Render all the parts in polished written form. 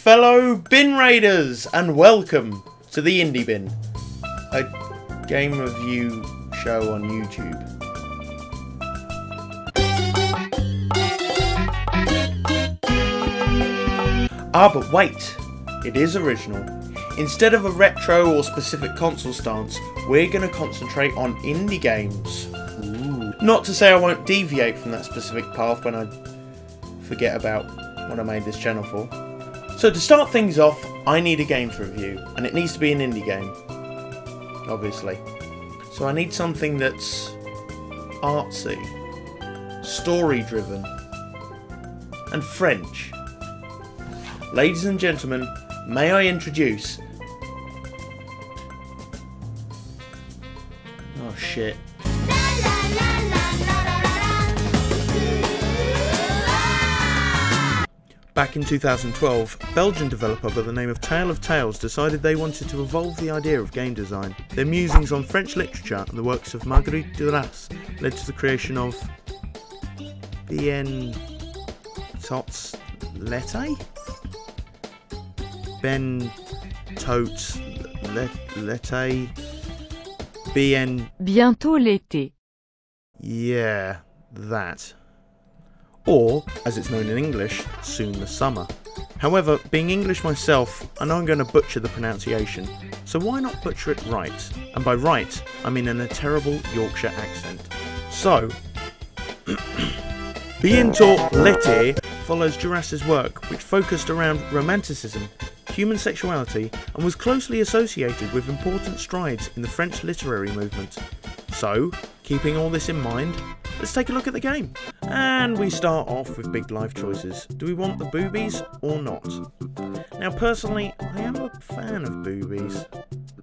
fellow bin raiders, and welcome to the Indie Bin, a game review show on YouTube. Ah, but wait, it is original. Instead of a retro or specific console stance, we're going to concentrate on indie games. Ooh. Not to say I won't deviate from that specific path when I forget about what I made this channel for. So to start things off, I need a game to review, and it needs to be an indie game, obviously. So I need something that's artsy, story-driven, and French. Ladies and gentlemen, may I introduce... Oh shit. Back in 2012, Belgian developer by the name of Tale of Tales decided they wanted to evolve the idea of game design. Their musings on French literature and the works of Marguerite Duras led to the creation of Bientôt. Bientôt l'été. Yeah, that. Or, as it's known in English, soon the summer. However, being English myself, I know I'm going to butcher the pronunciation, so why not butcher it right? And by right, I mean in a terrible Yorkshire accent. So, Bientôt l'été follows Duras' work, which focused around romanticism, human sexuality, and was closely associated with important strides in the French literary movement. So, keeping all this in mind, let's take a look at the game. And we start off with big life choices. Do we want the boobies or not? Now personally, I am a fan of boobies.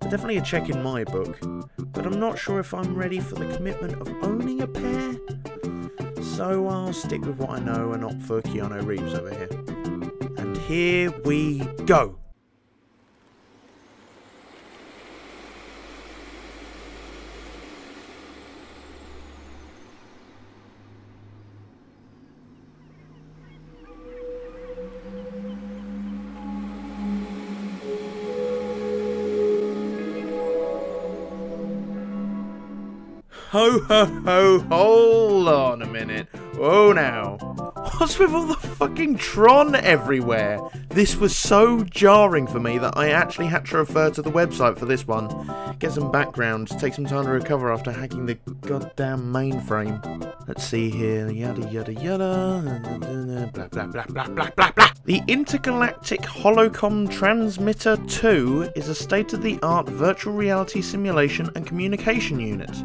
They're definitely a check in my book, but I'm not sure if I'm ready for the commitment of owning a pair. So I'll stick with what I know and opt for Keanu Reeves over here. And here we go. Ho ho ho, hold on a minute. Whoa now. What's with all the fucking Tron everywhere? This was so jarring for me that I actually had to refer to the website for this one. Get some background, take some time to recover after hacking the goddamn mainframe. Let's see here, yada yada yada, blah blah blah blah blah blah blah. The Intergalactic Holocom Transmitter 2 is a state-of-the-art virtual reality simulation and communication unit.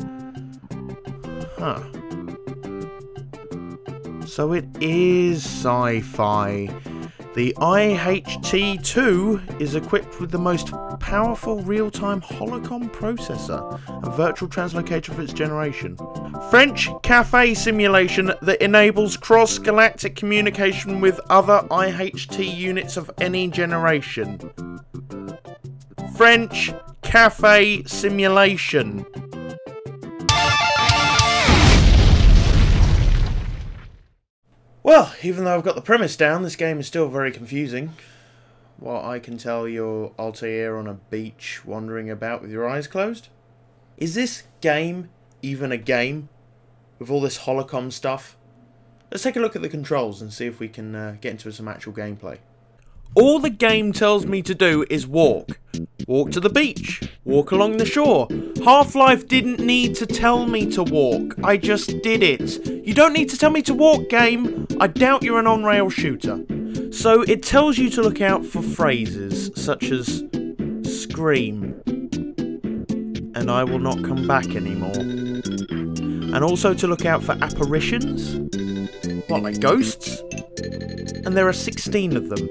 Huh. So it is sci-fi. The IHT-2 is equipped with the most powerful real-time holocom processor and virtual translocator of its generation. French cafe simulation that enables cross-galactic communication with other IHT units of any generation. French cafe simulation. Well, even though I've got the premise down, this game is still very confusing. What I can tell you're Altair on a beach wandering about with your eyes closed. Is this game even a game with all this holocom stuff? Let's take a look at the controls and see if we can get into some actual gameplay. All the game tells me to do is walk. Walk to the beach. Walk along the shore. Half-Life didn't need to tell me to walk. I just did it. You don't need to tell me to walk, game. I doubt you're an on-rail shooter. So it tells you to look out for phrases such as scream and I will not come back anymore. And also to look out for apparitions. What, like ghosts? And there are 16 of them.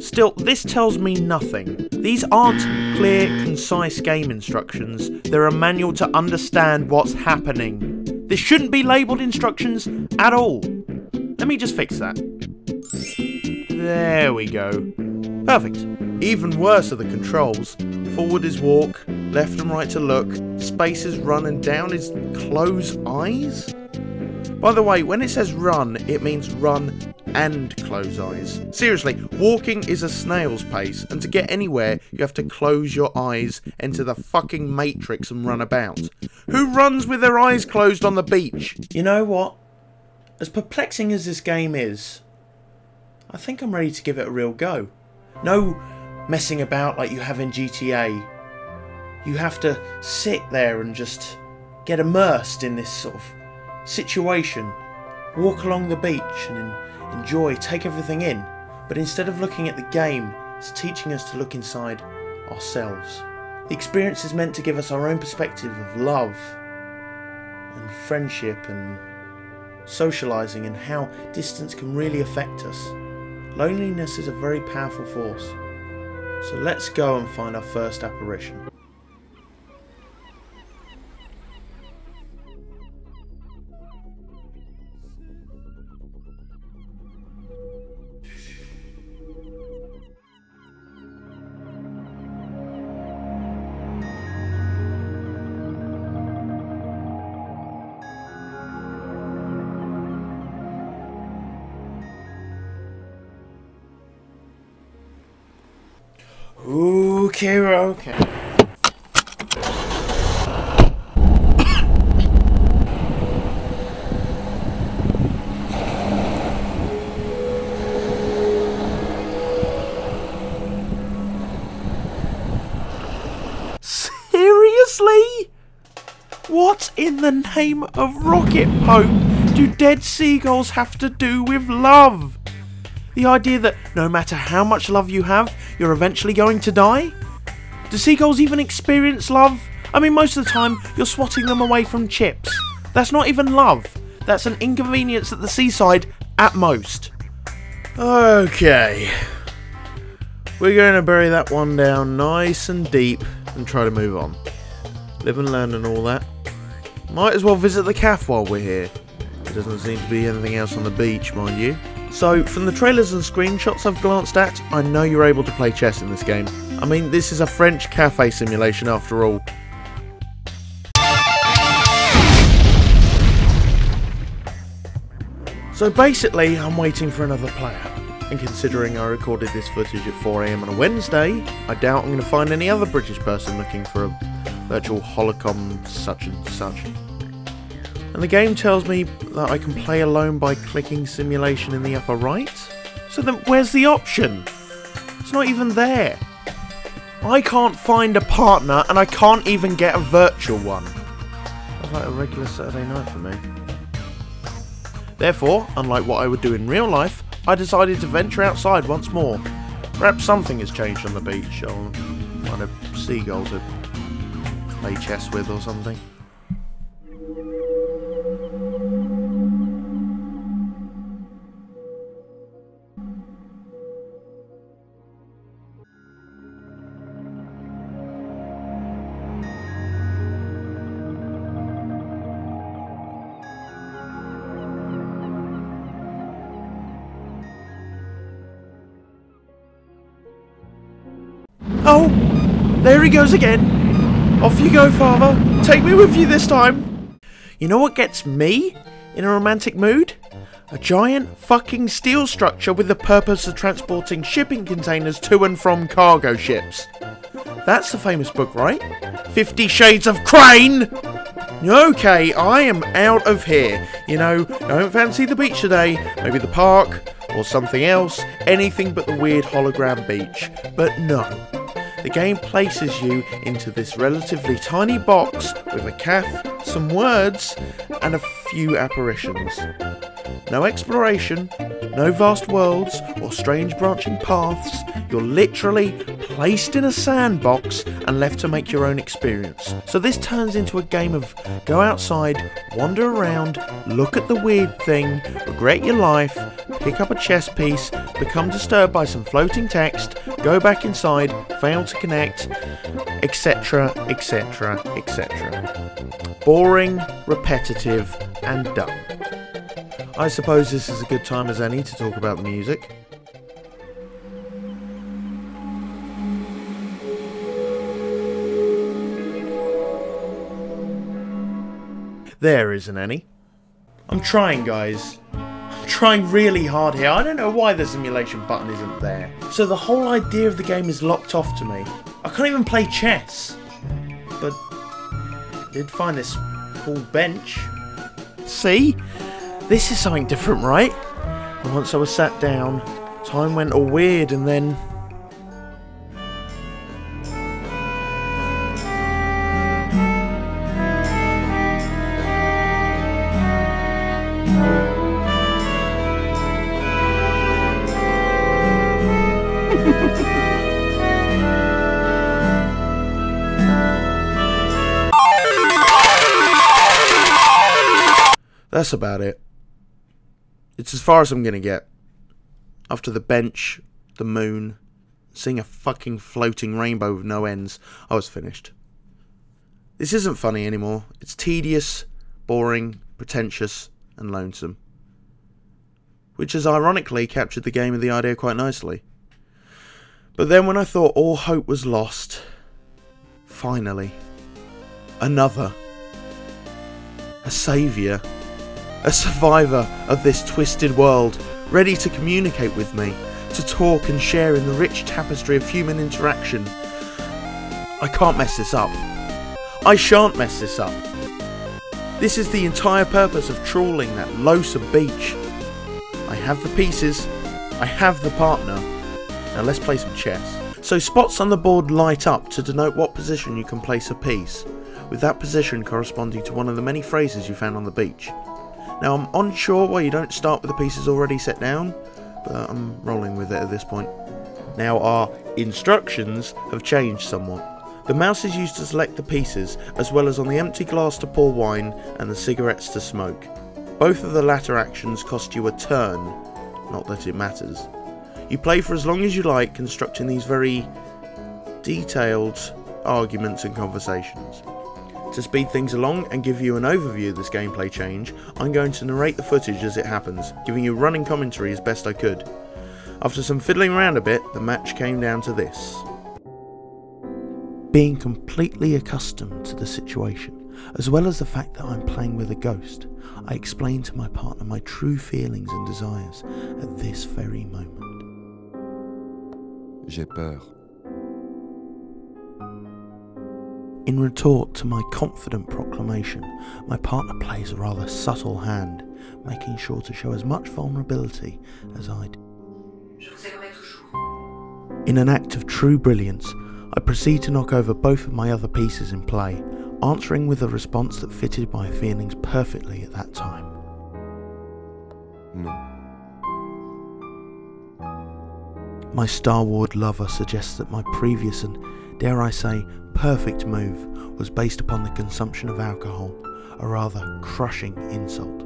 Still, this tells me nothing. These aren't clear, concise game instructions. They're a manual to understand what's happening. This shouldn't be labelled instructions at all. Let me just fix that. There we go. Perfect. Even worse are the controls. Forward is walk, left and right to look, space is run, and down is close eyes? By the way, when it says run, it means run and close eyes. Seriously, walking is a snail's pace, and to get anywhere, you have to close your eyes, enter the fucking matrix and run about. Who runs with their eyes closed on the beach? You know what? As perplexing as this game is, I think I'm ready to give it a real go. No messing about like you have in GTA. You have to sit there and just get immersed in this sort of situation. Walk along the beach and enjoy, take everything in. But instead of looking at the game, it's teaching us to look inside ourselves. The experience is meant to give us our own perspective of love and friendship and socialising and how distance can really affect us. Loneliness is a very powerful force. So let's go and find our first apparition. Okay. Seriously? What in the name of rocket hope do dead seagulls have to do with love? The idea that no matter how much love you have, you're eventually going to die? Do seagulls even experience love? I mean, most of the time, you're swatting them away from chips. That's not even love. That's an inconvenience at the seaside, at most. Okay. We're going to bury that one down nice and deep and try to move on. Live and learn and all that. Might as well visit the cafe while we're here. There doesn't seem to be anything else on the beach, mind you. So, from the trailers and screenshots I've glanced at, I know you're able to play chess in this game. I mean, this is a French cafe simulation after all. So basically, I'm waiting for another player. And considering I recorded this footage at 4 AM on a Wednesday, I doubt I'm going to find any other British person looking for a virtual holocom such and such. And the game tells me that I can play alone by clicking simulation in the upper right? So then where's the option? It's not even there. I can't find a partner and I can't even get a virtual one. That's like a regular Saturday night for me. Therefore, unlike what I would do in real life, I decided to venture outside once more. Perhaps something has changed on the beach. I'll find a seagull to play chess with or something. Oh, there he goes again. Off you go, father. Take me with you this time. You know what gets me in a romantic mood? A giant fucking steel structure with the purpose of transporting shipping containers to and from cargo ships. That's the famous book, right? 50 Shades of Crane! Okay, I am out of here. You know, don't fancy the beach today. Maybe the park, or something else. Anything but the weird hologram beach. But no. The game places you into this relatively tiny box with a calf, some words, and a few apparitions. No exploration, no vast worlds or strange branching paths. You're literally placed in a sandbox and left to make your own experience. So this turns into a game of go outside, wander around, look at the weird thing, regret your life, pick up a chess piece, become disturbed by some floating text, go back inside, fail to connect, etc, etc, etc. Boring, repetitive, and dumb. I suppose this is a good time as any to talk about the music. There isn't any. I'm trying, guys. I'm trying really hard here. I don't know why the simulation button isn't there. So the whole idea of the game is locked off to me. I can't even play chess. But I did find this cool bench. See? This is something different, right? And once I was sat down, time went all weird and then... That's about it. It's as far as I'm gonna get. After the bench, the moon, seeing a fucking floating rainbow with no ends, I was finished. This isn't funny anymore. It's tedious, boring, pretentious, and lonesome. Which has ironically captured the game and the idea quite nicely. But then when I thought all hope was lost, finally, another, a saviour, a survivor of this twisted world, ready to communicate with me, to talk and share in the rich tapestry of human interaction. I can't mess this up. I shan't mess this up. This is the entire purpose of trawling that loathsome beach. I have the pieces, I have the partner. Now let's play some chess. So spots on the board light up to denote what position you can place a piece, with that position corresponding to one of the many phrases you found on the beach. Now I'm unsure why you don't start with the pieces already set down, but I'm rolling with it at this point. Now our instructions have changed somewhat. The mouse is used to select the pieces, as well as on the empty glass to pour wine and the cigarettes to smoke. Both of the latter actions cost you a turn, not that it matters. You play for as long as you like, constructing these very detailed arguments and conversations. To speed things along and give you an overview of this gameplay change, I'm going to narrate the footage as it happens, giving you running commentary as best I could. After some fiddling around a bit, the match came down to this. Being completely accustomed to the situation, as well as the fact that I'm playing with a ghost, I explained to my partner my true feelings and desires at this very moment. J'ai peur. In retort to my confident proclamation, my partner plays a rather subtle hand, making sure to show as much vulnerability as I do. In an act of true brilliance, I proceed to knock over both of my other pieces in play, answering with a response that fitted my feelings perfectly at that time. Non. My Star Wars lover suggests that my previous and, dare I say, perfect move was based upon the consumption of alcohol, a rather crushing insult.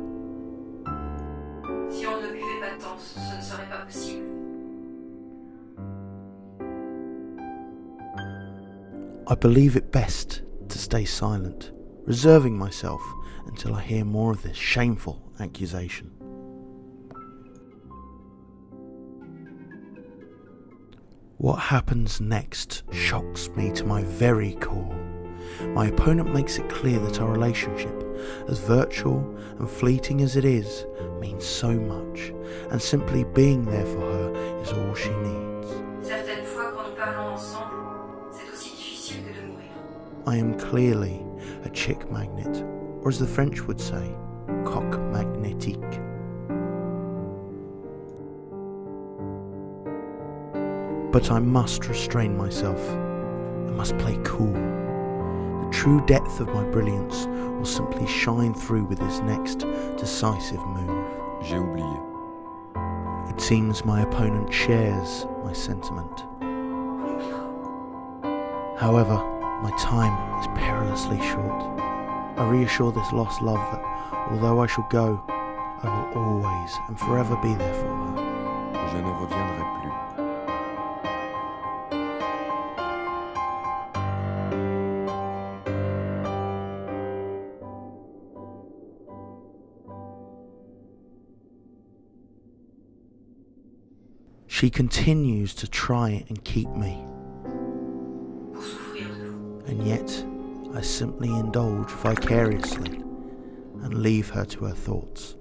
Si on ne buvait pas tant, ce ne serait pas possible. I believe it best to stay silent, reserving myself until I hear more of this shameful accusation. What happens next shocks me to my very core. My opponent makes it clear that our relationship, as virtual and fleeting as it is, means so much, and simply being there for her is all she needs. Certaines fois, quand nous parlons ensemble, c'est aussi difficile que de mourir. I am clearly a chick magnet, or as the French would say, coq magnétique. But I must restrain myself. I must play cool. The true depth of my brilliance will simply shine through with this next decisive move. J'ai oublié. It seems my opponent shares my sentiment. However, my time is perilously short. I reassure this lost love that, although I shall go, I will always and forever be there for her. Je ne reviendrai plus. She continues to try and keep me, and yet I simply indulge vicariously and leave her to her thoughts.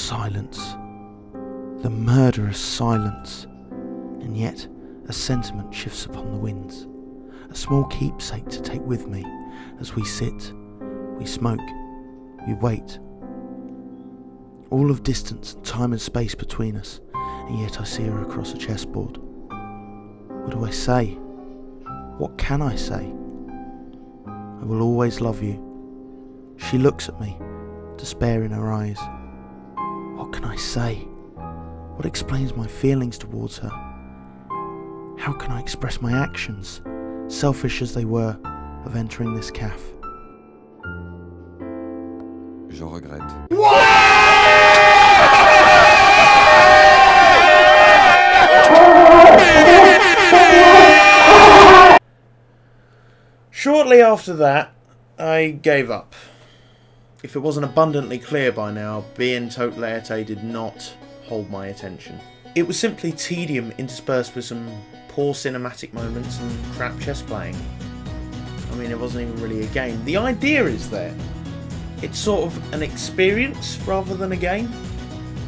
silence. The murderous silence. And yet a sentiment shifts upon the winds. A small keepsake to take with me as we sit, we smoke, we wait. All of distance and time and space between us, and yet I see her across a chessboard. What do I say? What can I say? I will always love you. She looks at me, despair in her eyes. What can I say? What explains my feelings towards her? How can I express my actions, selfish as they were, of entering this cafe? Je regrette. Shortly after that, I gave up. If it wasn't abundantly clear by now, Bientôt did not hold my attention. It was simply tedium interspersed with some poor cinematic moments and crap chess playing. I mean, it wasn't even really a game. The idea is there. It's sort of an experience rather than a game,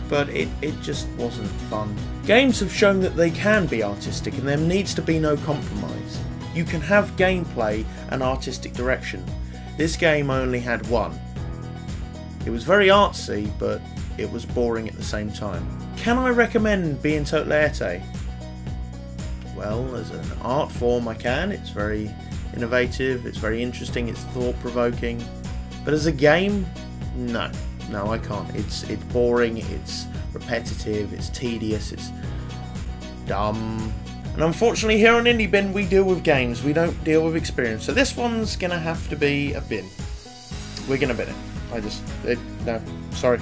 but it just wasn't fun. Games have shown that they can be artistic and there needs to be no compromise. You can have gameplay and artistic direction. This game only had one. It was very artsy, but it was boring at the same time. Can I recommend Bientôt? Well, as an art form I can. It's very innovative, it's very interesting, it's thought-provoking. But as a game, no, I can't. It's boring, it's repetitive, it's tedious, it's dumb. And unfortunately here on Indie Bin we deal with games, we don't deal with experience. So this one's gonna have to be a bin. We're gonna bin it. No, sorry,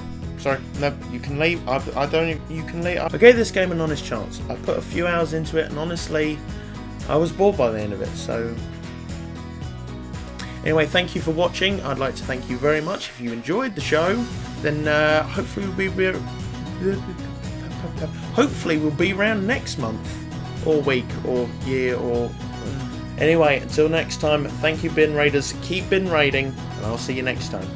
no, you can leave. You can leave. I gave this game an honest chance. I put a few hours into it and honestly, I was bored by the end of it, so... Anyway, thank you for watching. I'd like to thank you very much. If you enjoyed the show, then hopefully we'll be around next month, or week, or year, or... Anyway, until next time, thank you bin raiders, keep bin raiding, and I'll see you next time.